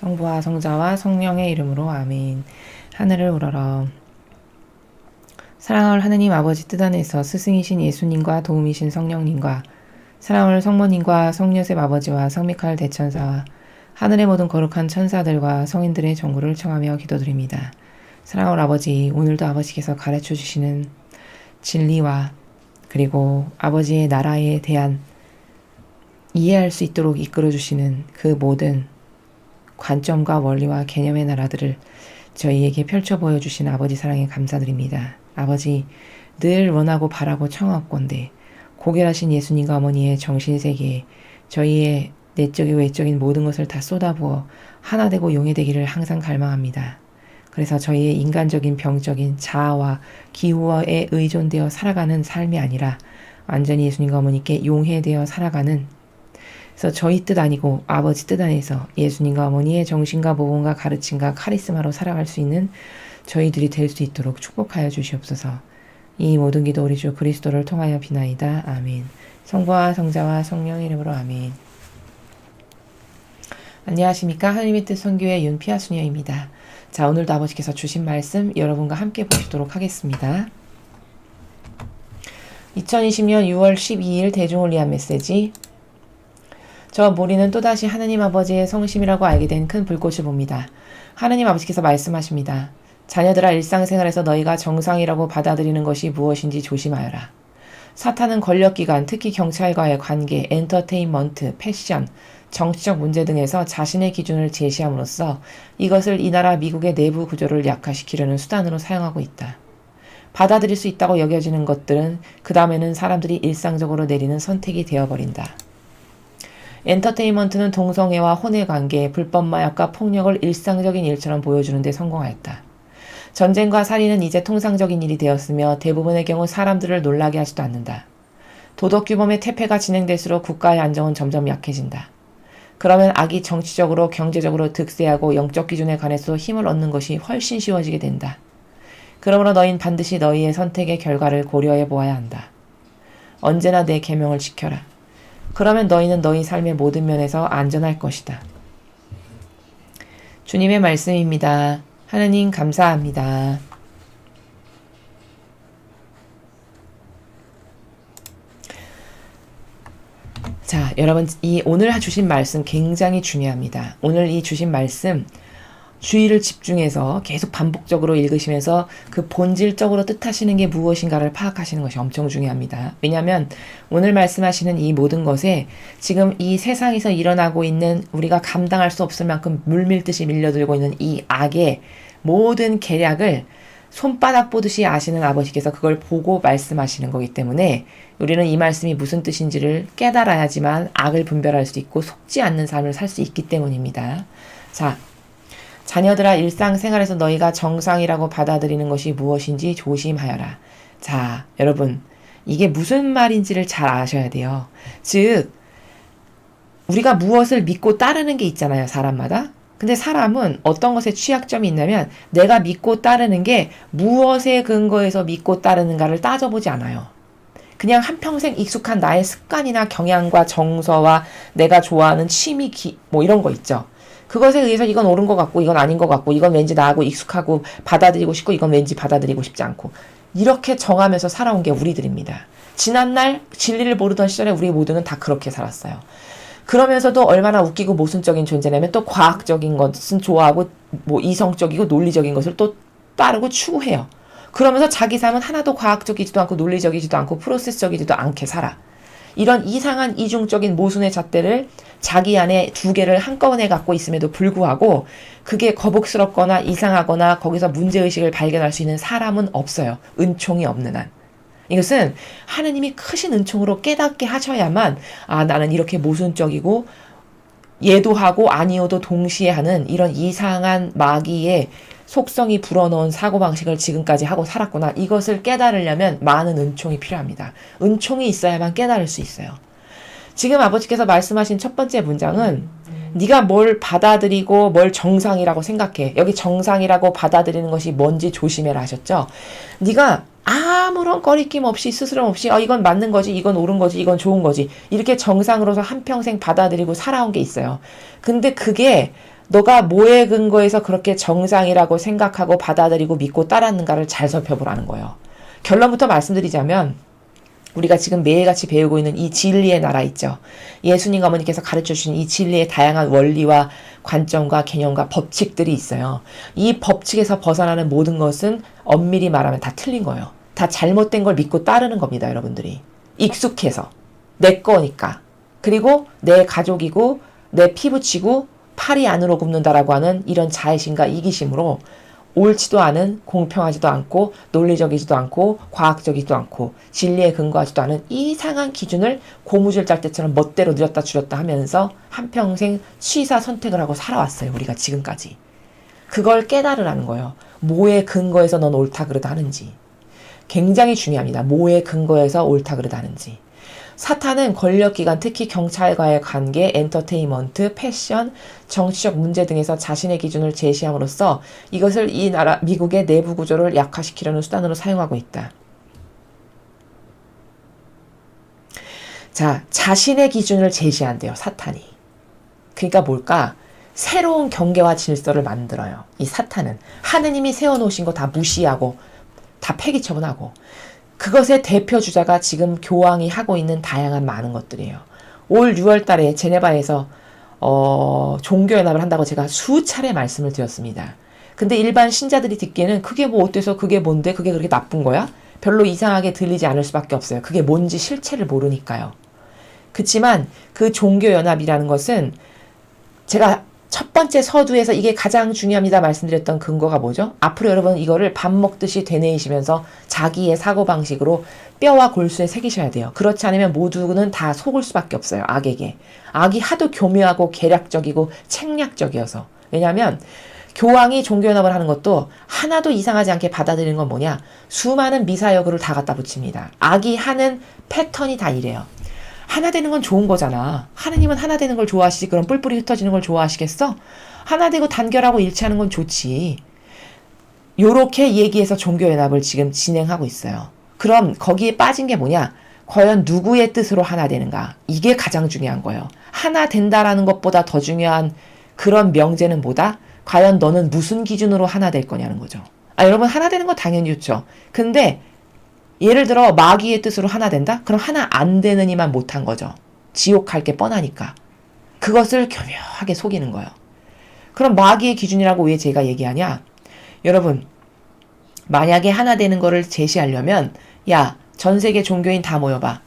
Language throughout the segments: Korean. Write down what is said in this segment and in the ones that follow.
성부와 성자와 성령의 이름으로 아멘. 하늘을 우러러. 사랑할 하느님 아버지 뜻 안에서 스승이신 예수님과 도움이신 성령님과 사랑할 성모님과 성요셉 아버지와 성미카엘 대천사와 하늘의 모든 거룩한 천사들과 성인들의 정보를 청하며 기도드립니다. 사랑할 아버지, 오늘도 아버지께서 가르쳐 주시는 진리와 그리고 아버지의 나라에 대한 이해할 수 있도록 이끌어 주시는 그 모든 관점과 원리와 개념의 나라들을 저희에게 펼쳐 보여주신 아버지 사랑에 감사드립니다. 아버지, 늘 원하고 바라고 청하옵건대 고결하신 예수님과 어머니의 정신세계에 저희의 내적이고 외적인 모든 것을 다 쏟아부어 하나 되고 용해되기를 항상 갈망합니다. 그래서 저희의 인간적인 병적인 자아와 기호에 의존되어 살아가는 삶이 아니라 완전히 예수님과 어머니께 용해되어 살아가는, 그래서 저희 뜻 아니고 아버지 뜻 안에서 예수님과 어머니의 정신과 모범과 가르침과 카리스마로 살아갈 수 있는 저희들이 될 수 있도록 축복하여 주시옵소서. 이 모든 기도 우리 주 그리스도를 통하여 비나이다. 아멘. 성부와 성자와 성령의 이름으로 아멘. 안녕하십니까. 하나님의 뜻 선교의 윤피아 수녀입니다. 자, 오늘도 아버지께서 주신 말씀 여러분과 함께 보시도록 하겠습니다. 2020년 6월 12일 대중을 위한 메시지. 저 모리는 또다시 하느님 아버지의 성심이라고 알게 된 큰 불꽃을 봅니다. 하느님 아버지께서 말씀하십니다. 자녀들아, 일상생활에서 너희가 정상이라고 받아들이는 것이 무엇인지 조심하여라. 사탄은 권력기관, 특히 경찰과의 관계, 엔터테인먼트, 패션, 정치적 문제 등에서 자신의 기준을 제시함으로써 이것을 이 나라 미국의 내부 구조를 약화시키려는 수단으로 사용하고 있다. 받아들일 수 있다고 여겨지는 것들은 그 다음에는 사람들이 일상적으로 내리는 선택이 되어버린다. 엔터테인먼트는 동성애와 혼의 관계, 불법 마약과 폭력을 일상적인 일처럼 보여주는 데 성공하였다. 전쟁과 살인은 이제 통상적인 일이 되었으며 대부분의 경우 사람들을 놀라게 하지도 않는다. 도덕규범의 퇴폐가 진행될수록 국가의 안정은 점점 약해진다. 그러면 악이 정치적으로, 경제적으로 득세하고 영적 기준에 관해서 힘을 얻는 것이 훨씬 쉬워지게 된다. 그러므로 너희는 반드시 너희의 선택의 결과를 고려해 보아야 한다. 언제나 내 계명을 지켜라. 그러면 너희는 너희 삶의 모든 면에서 안전할 것이다. 주님의 말씀입니다. 하느님 감사합니다. 자, 여러분, 이 오늘 주신 말씀 굉장히 중요합니다. 오늘 이 주신 말씀 주의를 집중해서 계속 반복적으로 읽으시면서 그 본질적으로 뜻하시는 게 무엇인가를 파악하시는 것이 엄청 중요합니다. 왜냐하면 오늘 말씀하시는 이 모든 것에 지금 이 세상에서 일어나고 있는 우리가 감당할 수 없을 만큼 물밀듯이 밀려들고 있는 이 악의 모든 계략을 손바닥 보듯이 아시는 아버지께서 그걸 보고 말씀하시는 거기 때문에 우리는 이 말씀이 무슨 뜻인지를 깨달아야지만 악을 분별할 수 있고 속지 않는 삶을 살 수 있기 때문입니다. 자, 자녀들아, 일상생활에서 너희가 정상이라고 받아들이는 것이 무엇인지 조심하여라. 자, 여러분, 이게 무슨 말인지를 잘 아셔야 돼요. 즉, 우리가 무엇을 믿고 따르는 게 있잖아요, 사람마다. 근데 사람은 어떤 것에 취약점이 있냐면 내가 믿고 따르는 게 무엇에 근거해서 믿고 따르는가를 따져보지 않아요. 그냥 한평생 익숙한 나의 습관이나 경향과 정서와 내가 좋아하는 취미, 뭐 이런 거 있죠. 그것에 의해서 이건 옳은 것 같고 이건 아닌 것 같고 이건 왠지 나하고 익숙하고 받아들이고 싶고 이건 왠지 받아들이고 싶지 않고 이렇게 정하면서 살아온 게 우리들입니다. 지난날 진리를 모르던 시절에 우리 모두는 다 그렇게 살았어요. 그러면서도 얼마나 웃기고 모순적인 존재냐면 또 과학적인 것은 좋아하고 뭐 이성적이고 논리적인 것을 또 따르고 추구해요. 그러면서 자기 삶은 하나도 과학적이지도 않고 논리적이지도 않고 프로세스적이지도 않게 살아. 이런 이상한 이중적인 모순의 잣대를 자기 안에 두 개를 한꺼번에 갖고 있음에도 불구하고 그게 거북스럽거나 이상하거나 거기서 문제의식을 발견할 수 있는 사람은 없어요. 은총이 없는 한. 이것은 하느님이 크신 은총으로 깨닫게 하셔야만 나는 이렇게 모순적이고 예도하고 아니어도 동시에 하는 이런 이상한 마귀의 속성이 불어넣은 사고방식을 지금까지 하고 살았구나. 이것을 깨달으려면 많은 은총이 필요합니다. 은총이 있어야만 깨달을 수 있어요. 지금 아버지께서 말씀하신 첫 번째 문장은 네가 뭘 받아들이고 뭘 정상이라고 생각해. 여기 정상이라고 받아들이는 것이 뭔지 조심해라 하셨죠. 네가 아무런 꺼리낌 없이 스스럼 없이 이건 맞는 거지, 이건 옳은 거지, 이건 좋은 거지 이렇게 정상으로서 한평생 받아들이고 살아온 게 있어요. 근데 그게 너가 뭐에 근거해서 그렇게 정상이라고 생각하고 받아들이고 믿고 따랐는가를 잘 살펴보라는 거예요. 결론부터 말씀드리자면 우리가 지금 매일같이 배우고 있는 이 진리의 나라 있죠. 예수님과 어머니께서 가르쳐주신 이 진리의 다양한 원리와 관점과 개념과 법칙들이 있어요. 이 법칙에서 벗어나는 모든 것은 엄밀히 말하면 다 틀린 거예요. 다 잘못된 걸 믿고 따르는 겁니다, 여러분들이. 익숙해서. 내 거니까. 그리고 내 가족이고 내 피부치고 팔이 안으로 굽는다라고 하는 이런 자의심과 이기심으로 옳지도 않은, 공평하지도 않고 논리적이지도 않고 과학적이지도 않고 진리에 근거하지도 않은 이상한 기준을 고무줄 짤 때처럼 멋대로 늘렸다 줄였다 하면서 한평생 취사 선택을 하고 살아왔어요. 우리가 지금까지. 그걸 깨달으라는 거예요. 뭐에 근거해서 넌 옳다 그르다 하는지. 굉장히 중요합니다. 뭐에 근거해서 옳다 그르다 하는지. 사탄은 권력기관, 특히 경찰과의 관계, 엔터테인먼트, 패션, 정치적 문제 등에서 자신의 기준을 제시함으로써 이것을 이 나라, 미국의 내부 구조를 약화시키려는 수단으로 사용하고 있다. 자, 자신의 기준을 제시한대요, 사탄이. 그러니까 뭘까? 새로운 경계와 질서를 만들어요. 이 사탄은. 하느님이 세워놓으신 거 다 무시하고, 다 폐기 처분하고, 그것의 대표 주자가 지금 교황이 하고 있는 다양한 많은 것들이에요. 올 6월 달에 제네바에서 종교연합을 한다고 제가 수차례 말씀을 드렸습니다. 근데 일반 신자들이 듣기에는 그게 뭐 어때서 그게 뭔데 그게 그렇게 나쁜 거야? 별로 이상하게 들리지 않을 수밖에 없어요. 그게 뭔지 실체를 모르니까요. 그치만 그 종교연합이라는 것은 제가 첫 번째 서두에서 이게 가장 중요합니다 말씀드렸던 근거가 뭐죠? 앞으로 여러분 이거를 밥 먹듯이 되뇌이시면서 자기의 사고방식으로 뼈와 골수에 새기셔야 돼요. 그렇지 않으면 모두는 다 속을 수밖에 없어요. 악에게. 악이 하도 교묘하고 계략적이고 책략적이어서. 왜냐하면 교황이 종교연합을 하는 것도 하나도 이상하지 않게 받아들이는 건 뭐냐? 수많은 미사여구를 다 갖다 붙입니다. 악이 하는 패턴이 다 이래요. 하나 되는 건 좋은 거잖아. 하느님은 하나 되는 걸 좋아하시지. 그럼 뿔뿔이 흩어지는 걸 좋아하시겠어? 하나 되고 단결하고 일치하는 건 좋지. 요렇게 얘기해서 종교연합을 지금 진행하고 있어요. 그럼 거기에 빠진 게 뭐냐? 과연 누구의 뜻으로 하나 되는가? 이게 가장 중요한 거예요. 하나 된다라는 것보다 더 중요한 그런 명제는 뭐다? 과연 너는 무슨 기준으로 하나 될 거냐는 거죠. 여러분 하나 되는 거 당연히 좋죠. 근데 예를 들어 마귀의 뜻으로 하나 된다? 그럼 하나 안 되는 이만 못한 거죠. 지옥 갈 게 뻔하니까. 그것을 교묘하게 속이는 거예요. 그럼 마귀의 기준이라고 왜 제가 얘기하냐? 여러분 만약에 하나 되는 거를 제시하려면 야, 전 세계 종교인 다 모여봐.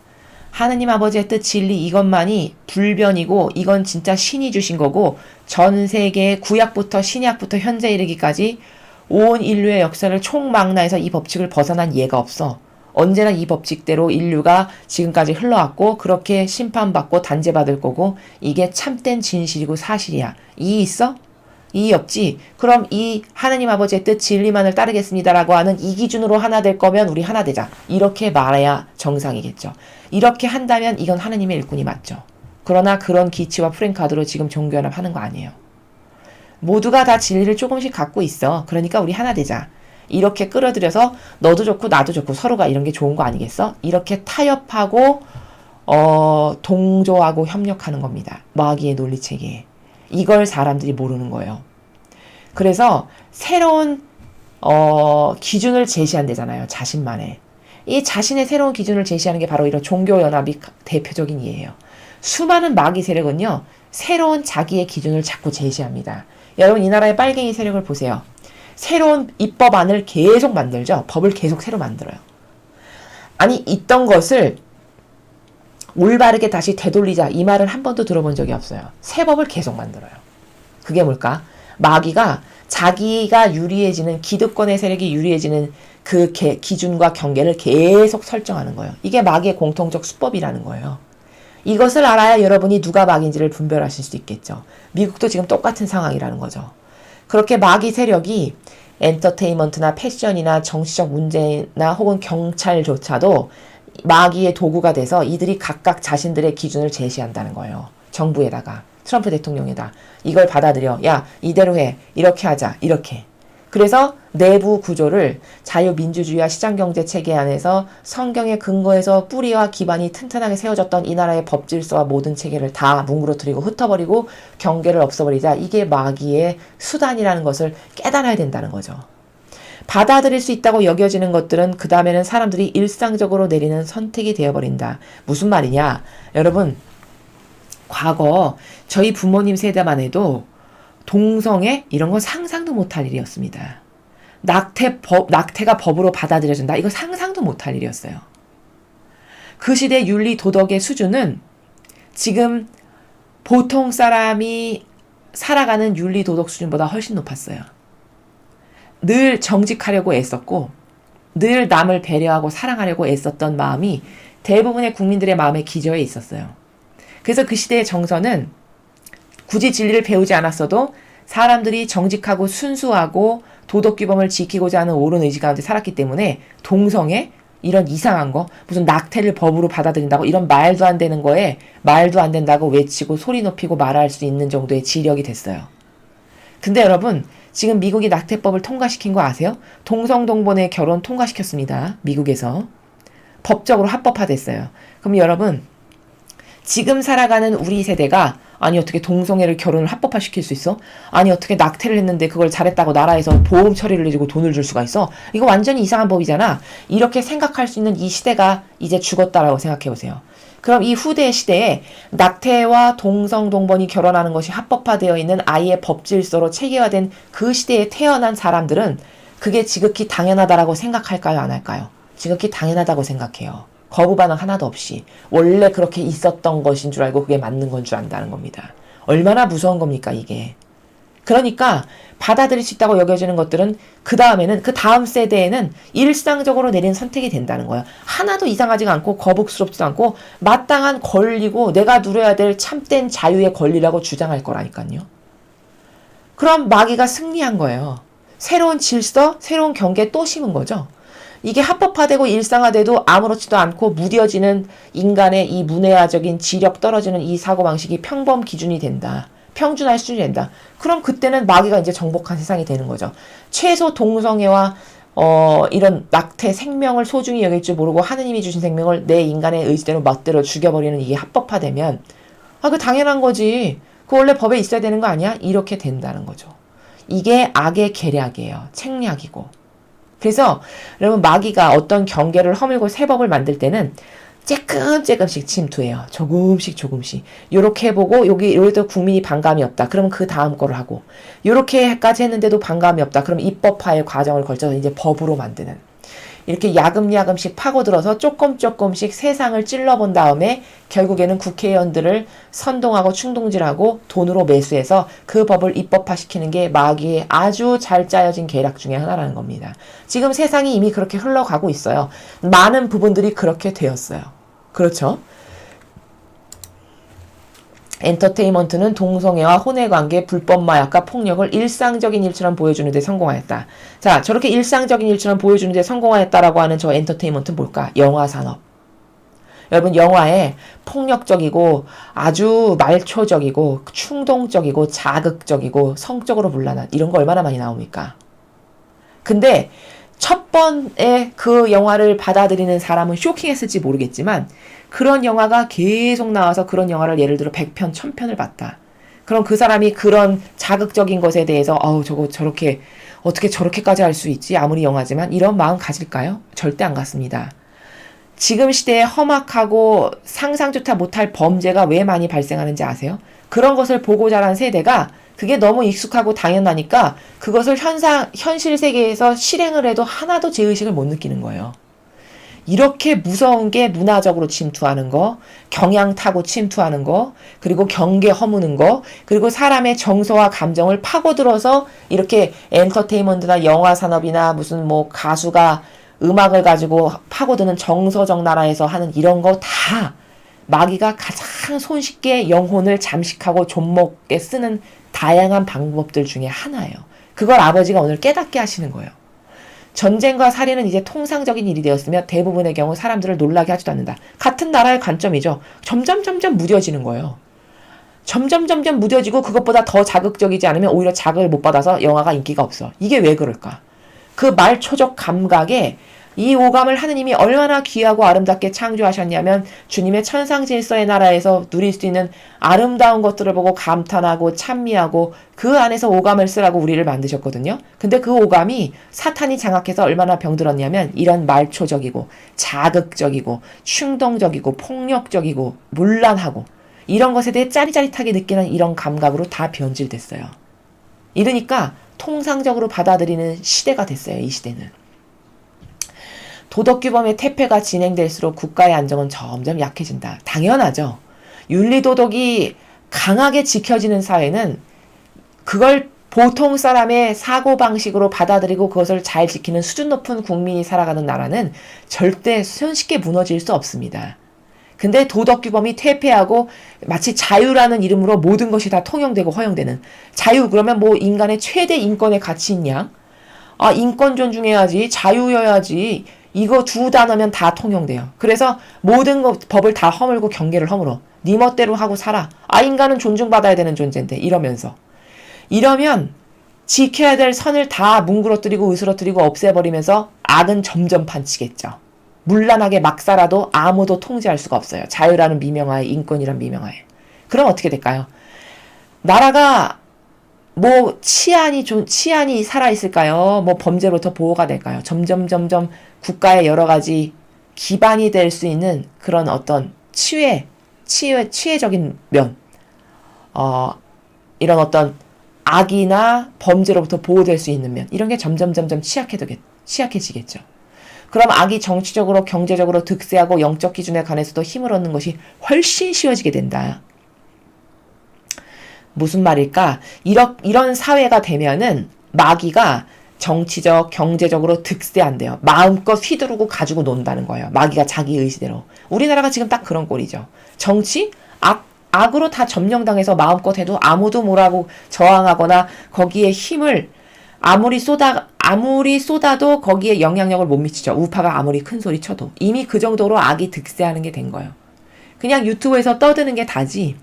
하느님 아버지의 뜻 진리 이것만이 불변이고 이건 진짜 신이 주신 거고 전 세계 구약부터 신약부터 현재 이르기까지 온 인류의 역사를 총망라해서 이 법칙을 벗어난 예가 없어. 언제나 이 법칙대로 인류가 지금까지 흘러왔고 그렇게 심판받고 단죄받을 거고 이게 참된 진실이고 사실이야. 이의 있어? 이의 없지? 그럼 이 하느님 아버지의 뜻 진리만을 따르겠습니다라고 하는 이 기준으로 하나 될 거면 우리 하나 되자. 이렇게 말해야 정상이겠죠. 이렇게 한다면 이건 하느님의 일꾼이 맞죠. 그러나 그런 기치와 프랭카드로 지금 종교연합 하는 거 아니에요. 모두가 다 진리를 조금씩 갖고 있어. 그러니까 우리 하나 되자. 이렇게 끌어들여서 너도 좋고 나도 좋고 서로가 이런 게 좋은 거 아니겠어? 이렇게 타협하고 동조하고 협력하는 겁니다. 마귀의 논리체계에. 이걸 사람들이 모르는 거예요. 그래서 새로운 기준을 제시한대잖아요. 자신만의. 이 자신의 새로운 기준을 제시하는 게 바로 이런 종교연합이 대표적인 예예요. 수많은 마귀 세력은요. 새로운 자기의 기준을 자꾸 제시합니다. 여러분 이 나라의 빨갱이 세력을 보세요. 새로운 입법안을 계속 만들죠. 법을 계속 새로 만들어요. 아니 있던 것을 올바르게 다시 되돌리자 이 말을 한 번도 들어본 적이 없어요. 새 법을 계속 만들어요. 그게 뭘까? 마귀가 자기가 유리해지는 기득권의 세력이 유리해지는 그 기준과 경계를 계속 설정하는 거예요. 이게 마귀의 공통적 수법이라는 거예요. 이것을 알아야 여러분이 누가 마귀인지를 분별하실 수 있겠죠. 미국도 지금 똑같은 상황이라는 거죠. 그렇게 마귀 세력이 엔터테인먼트나 패션이나 정치적 문제나 혹은 경찰조차도 마귀의 도구가 돼서 이들이 각각 자신들의 기준을 제시한다는 거예요. 정부에다가 트럼프 대통령에다 이걸 받아들여. 야 이대로 해. 이렇게 하자. 이렇게. 그래서 내부 구조를 자유민주주의와 시장경제 체계 안에서 성경에 근거해서 뿌리와 기반이 튼튼하게 세워졌던 이 나라의 법질서와 모든 체계를 다 뭉그러뜨리고 흩어버리고 경계를 없애버리자. 이게 마귀의 수단이라는 것을 깨달아야 된다는 거죠. 받아들일 수 있다고 여겨지는 것들은 그 다음에는 사람들이 일상적으로 내리는 선택이 되어버린다. 무슨 말이냐? 여러분, 과거 저희 부모님 세대만 해도 동성애 이런 건 상상도 못할 일이었습니다. 낙태가 법으로 받아들여진다. 이거 상상도 못할 일이었어요. 그 시대 윤리 도덕의 수준은 지금 보통 사람이 살아가는 윤리 도덕 수준보다 훨씬 높았어요. 늘 정직하려고 애썼고 늘 남을 배려하고 사랑하려고 애썼던 마음이 대부분의 국민들의 마음에 기저에 있었어요. 그래서 그 시대의 정서는 굳이 진리를 배우지 않았어도 사람들이 정직하고 순수하고 도덕규범을 지키고자 하는 옳은 의지 가운데 살았기 때문에 동성애 이런 이상한 거 무슨 낙태를 법으로 받아들인다고 이런 말도 안 되는 거에 말도 안 된다고 외치고 소리 높이고 말할 수 있는 정도의 지력이 됐어요. 근데 여러분 지금 미국이 낙태법을 통과시킨 거 아세요? 동성동본의 결혼 통과시켰습니다. 미국에서. 법적으로 합법화됐어요. 그럼 여러분 지금 살아가는 우리 세대가 아니 어떻게 동성애를 결혼을 합법화시킬 수 있어? 아니 어떻게 낙태를 했는데 그걸 잘했다고 나라에서 보험 처리를 해주고 돈을 줄 수가 있어? 이거 완전히 이상한 법이잖아. 이렇게 생각할 수 있는 이 시대가 이제 죽었다라고 생각해보세요. 그럼 이 후대의 시대에 낙태와 동성동본이 결혼하는 것이 합법화되어 있는 아이의 법질서로 체계화된 그 시대에 태어난 사람들은 그게 지극히 당연하다라고 생각할까요? 안 할까요? 지극히 당연하다고 생각해요. 거부 반응 하나도 없이 원래 그렇게 있었던 것인 줄 알고 그게 맞는 건 줄 안다는 겁니다. 얼마나 무서운 겁니까 이게. 그러니까 받아들일 수 있다고 여겨지는 것들은 그 다음에는 그 다음 세대에는 일상적으로 내린 선택이 된다는 거예요. 하나도 이상하지가 않고 거북스럽지도 않고 마땅한 권리고 내가 누려야 될 참된 자유의 권리라고 주장할 거라니까요. 그럼 마귀가 승리한 거예요. 새로운 질서, 새로운 경계에 또 심은 거죠. 이게 합법화되고 일상화돼도 아무렇지도 않고 무뎌지는 인간의 이 문해화적인 지력 떨어지는 이 사고방식이 평범 기준이 된다. 평준화의 수준이 된다. 그럼 그때는 마귀가 이제 정복한 세상이 되는 거죠. 최소 동성애와 이런 낙태 생명을 소중히 여길 줄 모르고 하느님이 주신 생명을 내 인간의 의지대로 멋대로 죽여버리는 이게 합법화되면 그 당연한 거지. 그 원래 법에 있어야 되는 거 아니야? 이렇게 된다는 거죠. 이게 악의 계략이에요. 책략이고. 그래서 여러분 마귀가 어떤 경계를 허물고 새 법을 만들 때는 조금씩 침투해요. 조금씩. 요렇게 해보고 여기도 국민이 반감이 없다. 그러면 그 다음 거를 하고 요렇게까지 했는데도 반감이 없다. 그럼 입법화의 과정을 거쳐서 이제 법으로 만드는 이렇게 야금야금씩 파고들어서 조금씩 세상을 찔러본 다음에 결국에는 국회의원들을 선동하고 충동질하고 돈으로 매수해서 그 법을 입법화시키는 게 마귀의 아주 잘 짜여진 계략 중에 하나라는 겁니다. 지금 세상이 이미 그렇게 흘러가고 있어요. 많은 부분들이 그렇게 되었어요. 그렇죠? 엔터테인먼트는 동성애와 혼외관계, 불법 마약과 폭력을 일상적인 일처럼 보여주는 데 성공하였다. 자, 저렇게 일상적인 일처럼 보여주는 데 성공하였다라고 하는 저 엔터테인먼트는 뭘까? 영화 산업. 여러분 영화에 폭력적이고 아주 말초적이고 충동적이고 자극적이고 성적으로 문란한 이런 거 얼마나 많이 나옵니까? 근데 첫 번에 그 영화를 받아들이는 사람은 쇼킹했을지 모르겠지만 그런 영화가 계속 나와서 그런 영화를 예를 들어 100편, 1000편을 봤다. 그럼 그 사람이 그런 자극적인 것에 대해서 저거 저렇게 어떻게 저렇게까지 할 수 있지? 아무리 영화지만 이런 마음 가질까요? 절대 안 갖습니다. 지금 시대에 험악하고 상상조차 못할 범죄가 왜 많이 발생하는지 아세요? 그런 것을 보고 자란 세대가 그게 너무 익숙하고 당연하니까 그것을 현실 세계에서 실행을 해도 하나도 죄의식을 못 느끼는 거예요. 이렇게 무서운 게 문화적으로 침투하는 거, 경향 타고 침투하는 거, 그리고 경계 허무는 거, 그리고 사람의 정서와 감정을 파고들어서 이렇게 엔터테인먼트나 영화 산업이나 무슨 가수가 음악을 가지고 파고드는 정서적 나라에서 하는 이런 거 다 마귀가 가장 손쉽게 영혼을 잠식하고 존먹게 쓰는 다양한 방법들 중에 하나예요. 그걸 아버지가 오늘 깨닫게 하시는 거예요. 전쟁과 살인은 이제 통상적인 일이 되었으며 대부분의 경우 사람들을 놀라게 하지도 않는다. 같은 나라의 관점이죠. 점점 무뎌지는 거예요. 점점 무뎌지고 그것보다 더 자극적이지 않으면 오히려 자극을 못 받아서 영화가 인기가 없어. 이게 왜 그럴까? 그 말초적 감각에 이 오감을 하느님이 얼마나 귀하고 아름답게 창조하셨냐면 주님의 천상질서의 나라에서 누릴 수 있는 아름다운 것들을 보고 감탄하고 찬미하고 그 안에서 오감을 쓰라고 우리를 만드셨거든요. 근데 그 오감이 사탄이 장악해서 얼마나 병들었냐면 이런 말초적이고 자극적이고 충동적이고 폭력적이고 문란하고 이런 것에 대해 짜릿짜릿하게 느끼는 이런 감각으로 다 변질됐어요. 이러니까 통상적으로 받아들이는 시대가 됐어요. 이 시대는. 도덕규범의 퇴폐가 진행될수록 국가의 안정은 점점 약해진다. 당연하죠. 윤리도덕이 강하게 지켜지는 사회는 그걸 보통 사람의 사고방식으로 받아들이고 그것을 잘 지키는 수준 높은 국민이 살아가는 나라는 절대 손쉽게 무너질 수 없습니다. 근데 도덕규범이 퇴폐하고 마치 자유라는 이름으로 모든 것이 다 통용되고 허용되는 자유 그러면 뭐 인간의 최대 인권의 가치인 양? 아 인권 존중해야지 자유여야지 이거 두 단어면 다 통용돼요. 그래서 모든 법을 다 허물고 경계를 허물어. 네 멋대로 하고 살아. 아 인간은 존중받아야 되는 존재인데 이러면서. 이러면 지켜야 될 선을 다 뭉그러뜨리고 으스러뜨리고 없애버리면서 악은 점점 판치겠죠. 문란하게 막 살아도 아무도 통제할 수가 없어요. 자유라는 미명하에 인권이란 미명하에. 그럼 어떻게 될까요? 나라가 뭐 치안이 살아있을까요? 뭐 범죄로부터 보호가 될까요? 점점 국가의 여러 가지 기반이 될 수 있는 그런 어떤 치외적인 면, 이런 어떤 악이나 범죄로부터 보호될 수 있는 면, 이런 게 점점 취약해지겠죠. 그럼 악이 정치적으로, 경제적으로 득세하고 영적 기준에 관해서도 힘을 얻는 것이 훨씬 쉬워지게 된다. 무슨 말일까? 이런 사회가 되면은 마귀가 정치적, 경제적으로 득세한대요. 마음껏 휘두르고 가지고 논다는 거예요. 마귀가 자기 의지대로. 우리나라가 지금 딱 그런 꼴이죠. 정치? 악으로 다 점령당해서 마음껏 해도 아무도 뭐라고 저항하거나 거기에 힘을 아무리 쏟아도 거기에 영향력을 못 미치죠. 우파가 아무리 큰 소리 쳐도. 이미 그 정도로 악이 득세하는 게 된 거예요. 그냥 유튜브에서 떠드는 게 다지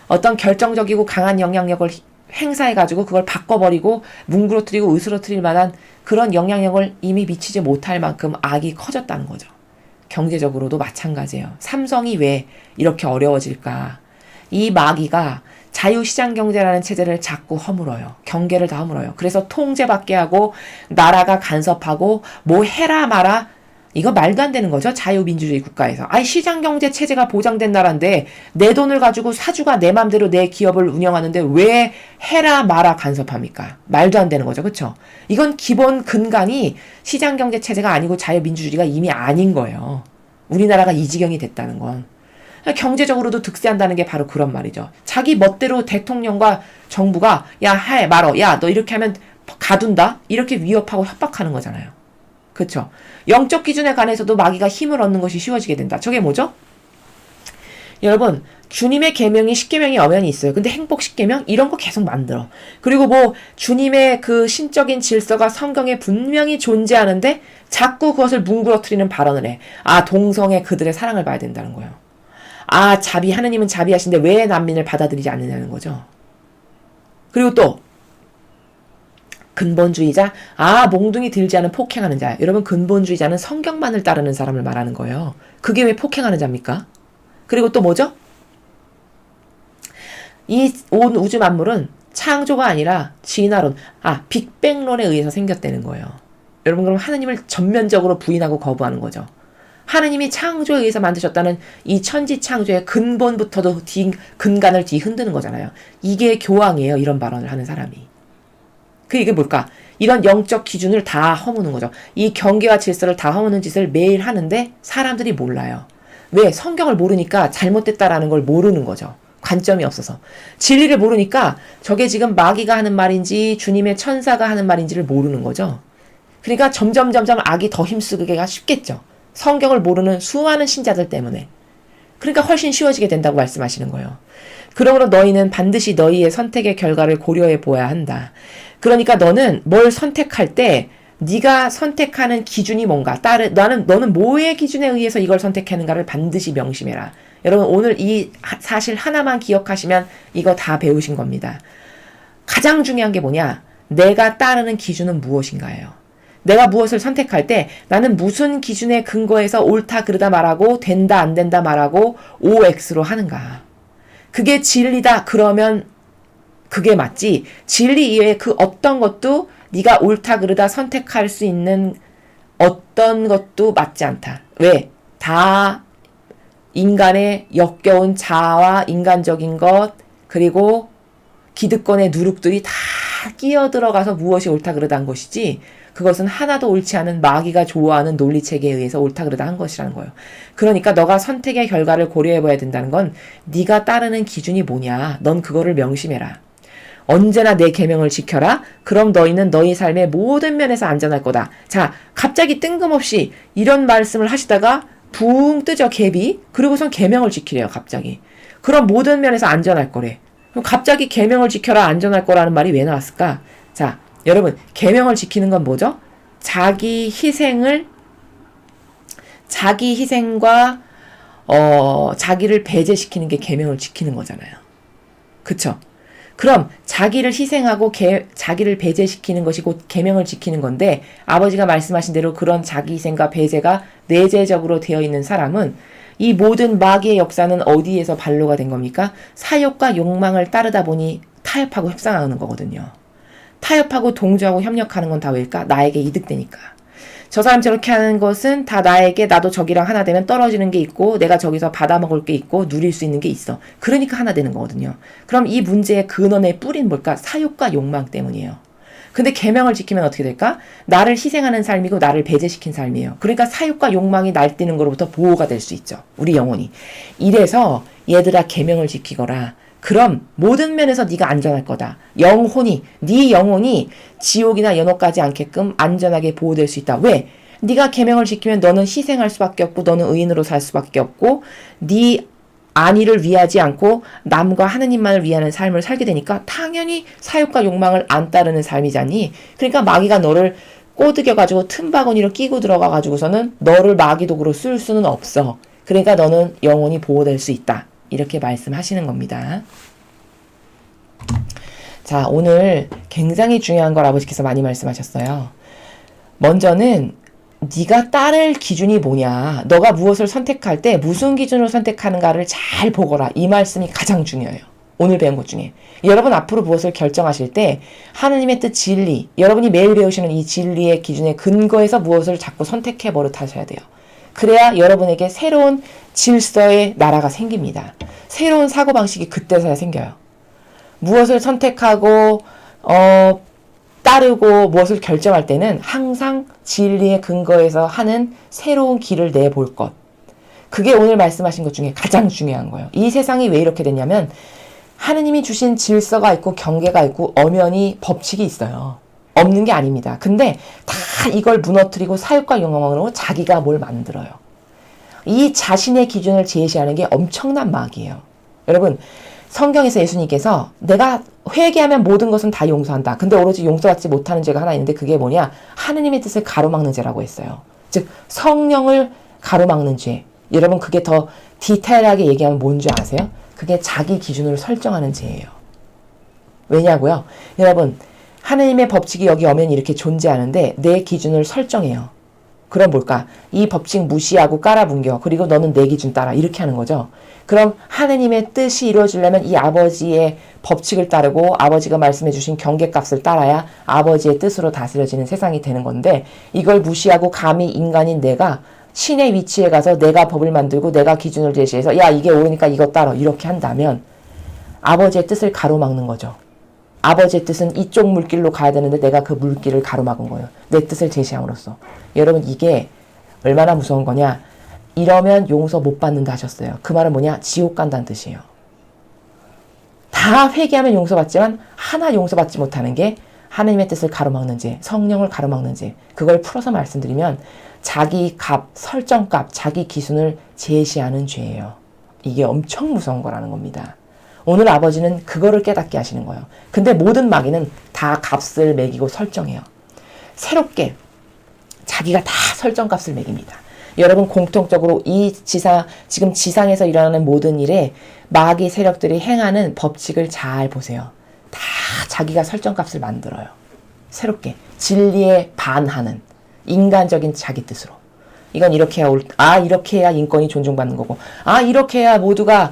어떤 결정적이고 강한 영향력을 행사해가지고 그걸 바꿔버리고 뭉그러뜨리고 으스러뜨릴 만한 그런 영향력을 이미 미치지 못할 만큼 악이 커졌다는 거죠. 경제적으로도 마찬가지예요. 삼성이 왜 이렇게 어려워질까? 이 마귀가 자유시장 경제라는 체제를 자꾸 허물어요. 경계를 다 허물어요. 그래서 통제받게 하고 나라가 간섭하고 뭐 해라 마라 이거 말도 안 되는 거죠. 자유민주주의 국가에서. 아니 시장 경제 체제가 보장된 나라인데 내 돈을 가지고 사주가 내 맘대로 내 기업을 운영하는데 왜 해라 마라 간섭합니까? 말도 안 되는 거죠. 그렇죠? 이건 기본 근간이 시장 경제 체제가 아니고 자유민주주의가 이미 아닌 거예요. 우리나라가 이 지경이 됐다는 건. 경제적으로도 득세한다는 게 바로 그런 말이죠. 자기 멋대로 대통령과 정부가 야 해 말어 야 너 이렇게 하면 가둔다 이렇게 위협하고 협박하는 거잖아요. 그렇죠? 영적 기준에 관해서도 마귀가 힘을 얻는 것이 쉬워지게 된다. 저게 뭐죠? 여러분 주님의 계명이 10계명이 엄연히 있어요. 근데 행복 10계명 이런 거 계속 만들어. 그리고 뭐 주님의 그 신적인 질서가 성경에 분명히 존재하는데 자꾸 그것을 뭉그러뜨리는 발언을 해. 아 동성애 그들의 사랑을 봐야 된다는 거예요. 아 하느님은 자비하신데 왜 난민을 받아들이지 않느냐는 거죠. 그리고 또 근본주의자, 몽둥이 들지 않은 폭행하는 자. 여러분 근본주의자는 성경만을 따르는 사람을 말하는 거예요. 그게 왜 폭행하는 자입니까? 그리고 또 뭐죠? 이 온 우주 만물은 창조가 아니라 진화론, 빅뱅론에 의해서 생겼다는 거예요. 여러분 그럼 하느님을 전면적으로 부인하고 거부하는 거죠. 하느님이 창조에 의해서 만드셨다는 이 천지 창조의 근본부터도 근간을 뒤흔드는 거잖아요. 이게 교황이에요. 이런 발언을 하는 사람이. 이게 뭘까? 이런 영적 기준을 다 허무는 거죠. 이 경계와 질서를 다 허무는 짓을 매일 하는데 사람들이 몰라요. 왜? 성경을 모르니까 잘못됐다라는 걸 모르는 거죠. 관점이 없어서. 진리를 모르니까 저게 지금 마귀가 하는 말인지 주님의 천사가 하는 말인지를 모르는 거죠. 그러니까 점점 악이 더 힘쓰기가 쉽겠죠. 성경을 모르는 수많은 신자들 때문에. 그러니까 훨씬 쉬워지게 된다고 말씀하시는 거예요. 그러므로 너희는 반드시 너희의 선택의 결과를 고려해 보아야 한다. 그러니까 너는 뭘 선택할 때 네가 선택하는 기준이 뭔가 너는 뭐의 기준에 의해서 이걸 선택하는가를 반드시 명심해라. 여러분 오늘 이 사실 하나만 기억하시면 이거 다 배우신 겁니다. 가장 중요한 게 뭐냐? 내가 따르는 기준은 무엇인가예요. 내가 무엇을 선택할 때 나는 무슨 기준에 근거해서 옳다 그르다 말하고 된다 안 된다 말하고 OX로 하는가. 그게 진리다 그러면 그게 맞지. 진리 이외에 그 어떤 것도 네가 옳다 그르다 선택할 수 있는 어떤 것도 맞지 않다. 왜? 다 인간의 역겨운 자아와 인간적인 것 그리고 기득권의 누룩들이 다 끼어들어가서 무엇이 옳다 그르다 한 것이지 그것은 하나도 옳지 않은 마귀가 좋아하는 논리체계에 의해서 옳다 그르다 한 것이라는 거예요. 그러니까 너가 선택의 결과를 고려해봐야 된다는 건 네가 따르는 기준이 뭐냐. 넌 그거를 명심해라. 언제나 내 계명을 지켜라. 그럼 너희는 너희 삶의 모든 면에서 안전할 거다. 자, 갑자기 뜬금없이 이런 말씀을 하시다가 붕 뜨죠, 갭이. 그리고선 계명을 지키래요, 갑자기. 그럼 모든 면에서 안전할 거래. 그럼 갑자기 계명을 지켜라, 안전할 거라는 말이 왜 나왔을까? 자, 여러분, 계명을 지키는 건 뭐죠? 자기 희생과 자기를 배제시키는 게 계명을 지키는 거잖아요. 그쵸? 그럼 자기를 희생하고 자기를 배제시키는 것이 곧 계명을 지키는 건데 아버지가 말씀하신 대로 그런 자기 희생과 배제가 내재적으로 되어 있는 사람은 이 모든 마귀의 역사는 어디에서 발로가 된 겁니까? 사욕과 욕망을 따르다 보니 타협하고 협상하는 거거든요. 타협하고 동조하고 협력하는 건 다 왜일까? 나에게 이득되니까. 저 사람 저렇게 하는 것은 다 나에게 나도 저기랑 하나 되면 떨어지는 게 있고 내가 저기서 받아먹을 게 있고 누릴 수 있는 게 있어. 그러니까 하나 되는 거거든요. 그럼 이 문제의 근원의 뿌리는 뭘까? 사욕과 욕망 때문이에요. 근데 계명을 지키면 어떻게 될까? 나를 희생하는 삶이고 나를 배제시킨 삶이에요. 그러니까 사욕과 욕망이 날뛰는 것로부터 보호가 될 수 있죠. 우리 영혼이. 이래서 얘들아 계명을 지키거라. 그럼 모든 면에서 네가 안전할 거다. 네 영혼이 지옥이나 연옥 가지 않게끔 안전하게 보호될 수 있다. 왜? 네가 계명을 지키면 너는 희생할 수밖에 없고 너는 의인으로 살 수밖에 없고 네 안위를 위하지 않고 남과 하느님만을 위하는 삶을 살게 되니까 당연히 사욕과 욕망을 안 따르는 삶이잖니. 그러니까 마귀가 너를 꼬드겨가지고 틈바구니로 끼고 들어가가지고서는 너를 마귀독으로 쓸 수는 없어. 그러니까 너는 영혼이 보호될 수 있다. 이렇게 말씀하시는 겁니다. 자, 오늘 굉장히 중요한 걸 아버지께서 많이 말씀하셨어요. 먼저는 네가 따를 기준이 뭐냐. 너가 무엇을 선택할 때 무슨 기준으로 선택하는가를 잘 보거라. 이 말씀이 가장 중요해요. 오늘 배운 것 중에. 여러분 앞으로 무엇을 결정하실 때 하느님의 뜻 진리, 여러분이 매일 배우시는 이 진리의 기준에 근거해서 무엇을 자꾸 선택해 버릇하셔야 돼요. 그래야 여러분에게 새로운 질서의 나라가 생깁니다. 새로운 사고방식이 그때서야 생겨요. 무엇을 선택하고 따르고 무엇을 결정할 때는 항상 진리의 근거에서 하는 새로운 길을 내볼 것. 그게 오늘 말씀하신 것 중에 가장 중요한 거예요. 이 세상이 왜 이렇게 됐냐면 하느님이 주신 질서가 있고 경계가 있고 엄연히 법칙이 있어요. 없는 게 아닙니다. 근데 다 이걸 무너뜨리고 사욕과 욕망으로 자기가 뭘 만들어요. 이 자신의 기준을 제시하는 게 엄청난 마귀예요. 여러분, 성경에서 예수님께서 내가 회개하면 모든 것은 다 용서한다. 근데 오로지 용서받지 못하는 죄가 하나 있는데 그게 뭐냐? 하느님의 뜻을 가로막는 죄라고 했어요. 즉 성령을 가로막는 죄. 여러분 그게 더 디테일하게 얘기하면 뭔지 아세요? 그게 자기 기준으로 설정하는 죄예요. 왜냐고요? 여러분 하느님의 법칙이 여기 엄연히 이렇게 존재하는데 내 기준을 설정해요. 그럼 뭘까? 이 법칙 무시하고 깔아뭉겨. 그리고 너는 내 기준 따라. 이렇게 하는 거죠. 그럼 하느님의 뜻이 이루어지려면 이 아버지의 법칙을 따르고 아버지가 말씀해 주신 경계값을 따라야 아버지의 뜻으로 다스려지는 세상이 되는 건데 이걸 무시하고 감히 인간인 내가 신의 위치에 가서 내가 법을 만들고 내가 기준을 제시해서 야 이게 옳으니까 이거 따라. 이렇게 한다면 아버지의 뜻을 가로막는 거죠. 아버지의 뜻은 이쪽 물길로 가야 되는데 내가 그 물길을 가로막은 거예요. 내 뜻을 제시함으로써. 여러분 이게 얼마나 무서운 거냐. 이러면 용서 못 받는다 하셨어요. 그 말은 뭐냐? 지옥 간다는 뜻이에요. 다 회개하면 용서받지만 하나 용서받지 못하는 게 하느님의 뜻을 가로막는 죄, 성령을 가로막는 죄. 그걸 풀어서 말씀드리면 자기 값, 설정값, 자기 기준을 제시하는 죄예요. 이게 엄청 무서운 거라는 겁니다. 오늘 아버지는 그거를 깨닫게 하시는 거예요. 근데 모든 마귀는 다 값을 매기고 설정해요. 새롭게 자기가 다 설정값을 매깁니다. 여러분 공통적으로 지금 지상에서 일어나는 모든 일에 마귀 세력들이 행하는 법칙을 잘 보세요. 다 자기가 설정값을 만들어요. 새롭게 진리에 반하는 인간적인 자기 뜻으로. 이건 이렇게 해야 이렇게 해야 인권이 존중받는 거고, 이렇게 해야 모두가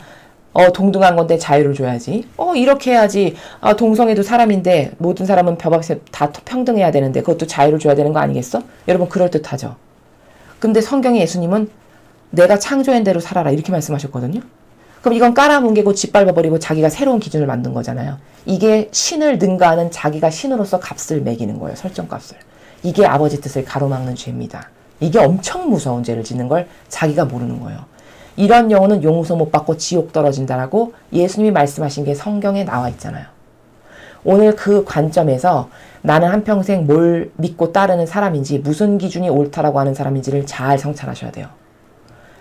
동등한 건데 자유를 줘야지. 이렇게 해야지. 동성애도 사람인데 모든 사람은 법 앞에 다 평등해야 되는데 그것도 자유를 줘야 되는 거 아니겠어? 여러분 그럴듯하죠. 근데 성경의 예수님은 내가 창조한 대로 살아라 이렇게 말씀하셨거든요. 그럼 이건 깔아뭉개고 짓밟아버리고 자기가 새로운 기준을 만든 거잖아요. 이게 신을 능가하는 자기가 신으로서 값을 매기는 거예요. 설정값을. 이게 아버지 뜻을 가로막는 죄입니다. 이게 엄청 무서운 죄를 짓는 걸 자기가 모르는 거예요. 이런 영혼은 용서 못 받고 지옥 떨어진다라고 예수님이 말씀하신 게 성경에 나와 있잖아요. 오늘 그 관점에서 나는 한평생 뭘 믿고 따르는 사람인지 무슨 기준이 옳다라고 하는 사람인지를 잘 성찰하셔야 돼요.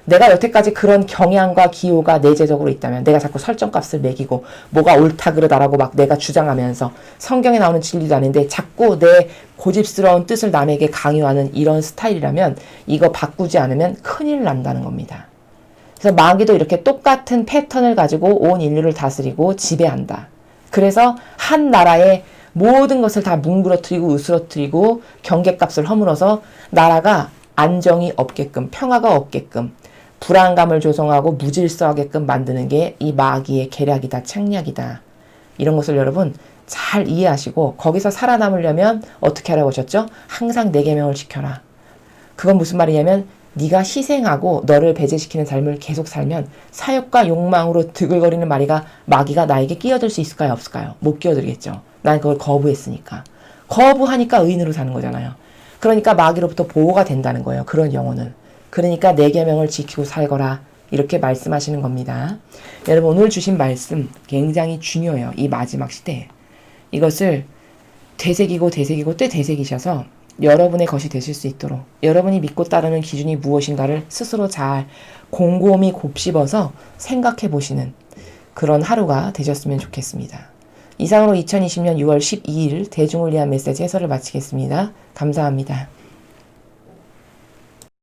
내가 여태까지 그런 경향과 기호가 내재적으로 있다면 내가 자꾸 설정값을 매기고 뭐가 옳다 그러다라고 막 내가 주장하면서 성경에 나오는 진리도 아닌데 자꾸 내 고집스러운 뜻을 남에게 강요하는 이런 스타일이라면 이거 바꾸지 않으면 큰일 난다는 겁니다. 그래서 마귀도 이렇게 똑같은 패턴을 가지고 온 인류를 다스리고 지배한다. 그래서 한 나라의 모든 것을 다 뭉그러뜨리고 으스러뜨리고 경계값을 허물어서 나라가 안정이 없게끔 평화가 없게끔 불안감을 조성하고 무질서하게끔 만드는 게 이 마귀의 계략이다, 책략이다. 이런 것을 여러분 잘 이해하시고 거기서 살아남으려면 어떻게 하라고 하셨죠? 항상 내 계명을 지켜라. 그건 무슨 말이냐면 네가 희생하고 너를 배제시키는 삶을 계속 살면 사욕과 욕망으로 드글거리는 마귀가 나에게 끼어들 수 있을까요? 없을까요? 못 끼어들겠죠. 난 그걸 거부했으니까. 거부하니까 의인으로 사는 거잖아요. 그러니까 마귀로부터 보호가 된다는 거예요. 그런 영혼은. 그러니까 내 계명을 지키고 살거라. 이렇게 말씀하시는 겁니다. 여러분 오늘 주신 말씀 굉장히 중요해요. 이 마지막 시대에. 이것을 되새기고 또 되새기셔서 여러분의 것이 되실 수 있도록 여러분이 믿고 따르는 기준이 무엇인가를 스스로 잘 곰곰이 곱씹어서 생각해 보시는 그런 하루가 되셨으면 좋겠습니다. 이상으로 2020년 6월 12일 대중을 위한 메시지 해설을 마치겠습니다. 감사합니다.